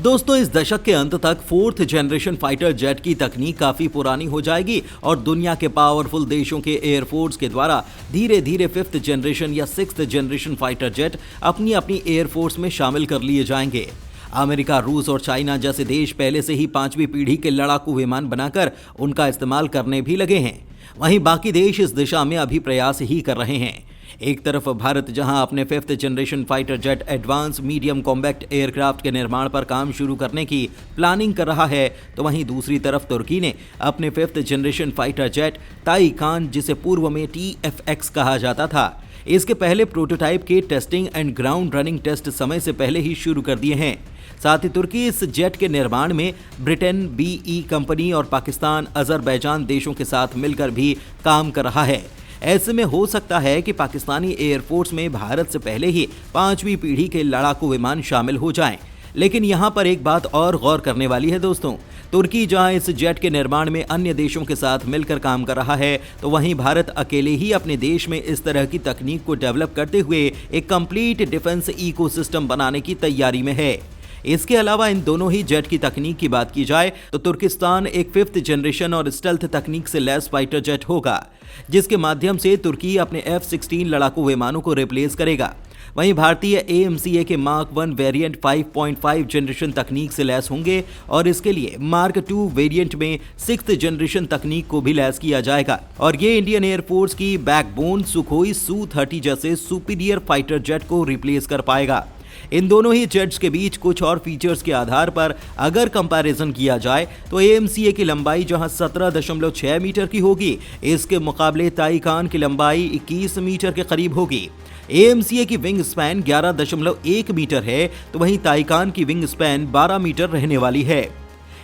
दोस्तों, इस दशक के अंत तक 4th जनरेशन फाइटर जेट की तकनीक काफी पुरानी हो जाएगी और दुनिया के पावरफुल देशों के एयरफोर्स के द्वारा धीरे धीरे 5th जनरेशन या 6th जनरेशन फाइटर जेट अपनी अपनी एयरफोर्स में शामिल कर लिए जाएंगे। अमेरिका, रूस और चाइना जैसे देश पहले से ही 5वीं पीढ़ी के लड़ाकू विमान बनाकर उनका इस्तेमाल करने भी लगे हैं। वहीं बाकी देश इस दिशा में अभी प्रयास ही कर रहे हैं। एक तरफ भारत जहां अपने 5th generation fighter jet advance medium combat aircraft के निर्माण पर काम शुरू करने की प्लानिंग कर रहा है, तो वहीं दूसरी तरफ तुर्की ने अपने 5th जनरेशन फाइटर जेट ताइकान, जिसे पूर्व में TFX कहा जाता था, इसके पहले प्रोटोटाइप के testing and ground running test समय से पहले ही शुरू कर दिए हैं। साथ ही तुर्की इस जेट के निर्माण में ब्रिटेन, BE कंपनी और पाकिस्तान, अजरबैजान देशों के साथ मिलकर भी काम कर रहा है। ऐसे में हो सकता है कि पाकिस्तानी एयरफोर्स में भारत से पहले ही 5वीं पीढ़ी के लड़ाकू विमान शामिल हो जाएं। लेकिन यहाँ पर एक बात और गौर करने वाली है दोस्तों, तुर्की जहां इस जेट के निर्माण में अन्य देशों के साथ मिलकर काम कर रहा है, तो वहीं भारत अकेले ही अपने देश में इस तरह की तकनीक को डेवलप करते हुए एक कंप्लीट डिफेंस इकोसिस्टम बनाने की तैयारी में है। इसके अलावा इन दोनों ही जेट की तकनीक की बात की जाए तो तुर्किस्तान एक 5th जनरेशन और स्टेल्थ तकनीक से लैस फाइटर जेट होगा, जिसके माध्यम से तुर्की अपने F-16 लड़ाकू विमानों को रिप्लेस करेगा। वहीं भारतीय AMCA के मार्क 1 वेरिएंट 5.5 जनरेशन तकनीक से लैस होंगे और इसके लिए मार्क 2 वेरिएंट में 6th जनरेशन तकनीक को भी लैस किया जाएगा और ये इंडियन एयरफोर्स की बैकबोन सुखोई Su-30 जैसे सुपीरियर फाइटर जेट को रिप्लेस कर पाएगा। इन दोनों ही जेट्स के बीच कुछ और फीचर्स के आधार पर अगर कंपैरिजन किया जाए तो AMCA की लंबाई जहां 17.6 मीटर की होगी, इसके मुकाबले ताइकान की लंबाई 21 मीटर के करीब होगी। AMCA की विंग स्पैन 11.1 मीटर है, तो वहीं ताइकान की विंग स्पैन 12 मीटर रहने वाली है।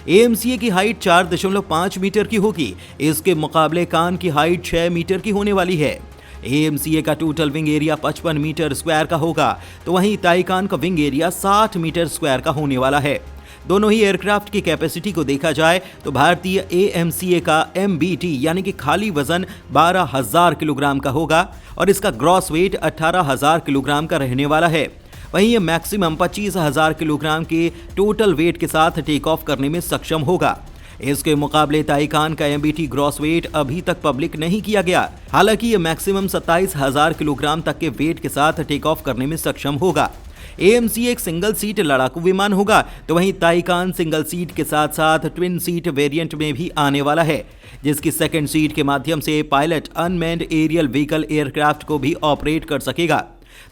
AMCA की हाइट 4.5 मीटर की होगी, इसके मुकाबले कान की हाइट 6 मीटर की होने वाली है। AMCA का total wing area 55 metre square का होगा, तो वहीं ताइकान का विंग एरिया 60 मीटर स्क्वायर का होने वाला है। दोनों ही एयरक्राफ्ट की कैपेसिटी को देखा जाए तो भारतीय AMCA का MBT यानी कि खाली वजन 12,000 किलोग्राम का होगा और इसका ग्रॉस वेट 18,000 किलोग्राम का रहने वाला है। वहीं ये मैक्सिमम 25,000 किलोग्राम के टोटल वेट के साथ टेक ऑफ करने में सक्षम होगा। इसके मुकाबले ताइकान का MBT ग्रॉस वेट अभी तक पब्लिक नहीं किया गया, हालांकि ये मैक्सिमम 27,000 किलोग्राम तक के वेट के साथ टेक ऑफ करने में सक्षम होगा। AMCA एक सिंगल सीट लड़ाकू विमान होगा, तो वहीं ताइकान सिंगल सीट के साथ साथ ट्विन सीट वेरिएंट में भी आने वाला है, जिसकी सेकंड सीट के माध्यम से pilot unmanned aerial vehicle aircraft को भी ऑपरेट कर सकेगा।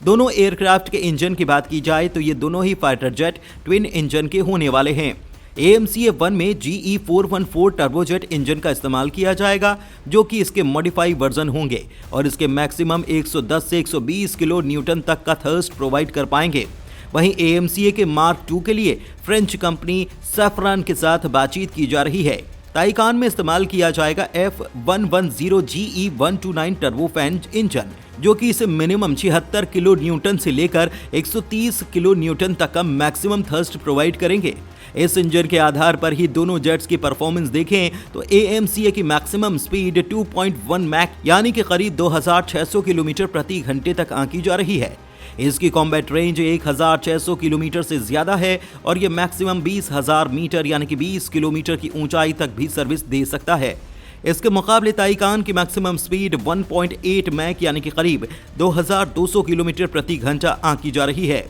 दोनों एयरक्राफ्ट के इंजन की बात की जाए तो ये दोनों ही फाइटर जेट ट्विन इंजन के होने वाले हैं। AMCA 1 में GE 414 टर्बोजेट इंजन का इस्तेमाल किया जाएगा, जो कि इसके मॉडिफाई वर्जन होंगे और इसके मैक्सिमम 110 से 120 किलो न्यूटन तक का थर्स्ट प्रोवाइड कर पाएंगे। वहीं AMCA के मार्क 2 के लिए फ्रेंच कंपनी सैफरन के साथ बातचीत की जा रही है। ताइकान में इस्तेमाल किया जाएगा F110 GE 129 टर्बोफैन इंजन, जो कि इसे मिनिमम 76 किलो न्यूटन से लेकर 130 किलो न्यूटन तक का मैक्सिमम थर्स्ट प्रोवाइड करेंगे। इस इंजन के आधार पर ही दोनों जेट्स की परफॉर्मेंस देखें तो AMCA की मैक्सिमम स्पीड 2.1 मैक यानी कि करीब 2600 किलोमीटर प्रति घंटे तक आंकी जा रही है। इसकी कॉम्बैट रेंज 1600 किलोमीटर से ज्यादा है और यह मैक्सिमम 20,000 मीटर यानी कि 20 किलोमीटर की ऊंचाई तक भी सर्विस दे सकता है। इसके मुकाबले ताइकान की मैक्सिमम स्पीड 1.8 मैक यानी कि करीब 2200 किलोमीटर प्रति घंटा आंकी जा रही है।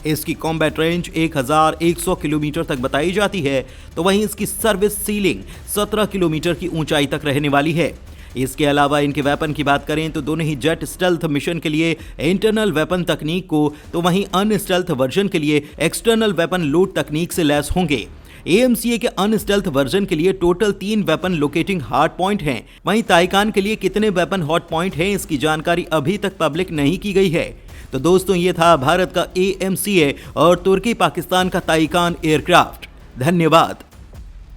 इसकी कॉम्बैट रेंज 1100 किलोमीटर तक बताई जाती है, तो वहीं इसकी सर्विस सीलिंग 17 किलोमीटर की ऊंचाई तक रहने वाली है। इसके अलावा इनके वेपन की बात करें तो दोनों ही जेट स्टेल्थ मिशन के लिए इंटरनल वेपन तकनीक को, तो वहीं अनस्टेल्थ वर्जन के लिए एक्सटर्नल वेपन लोड तकनीक से लैस होंगे। AMCA के अनस्टेल्थ वर्जन के लिए total 3 weapon locating hard point हैं। वहीं ताइकान के लिए कितने वेपन हॉट पॉइंट हैं, इसकी जानकारी अभी तक पब्लिक नहीं की गई है। तो दोस्तों, ये था भारत का AMCA और तुर्की पाकिस्तान का ताइकान एयरक्राफ्ट। धन्यवाद।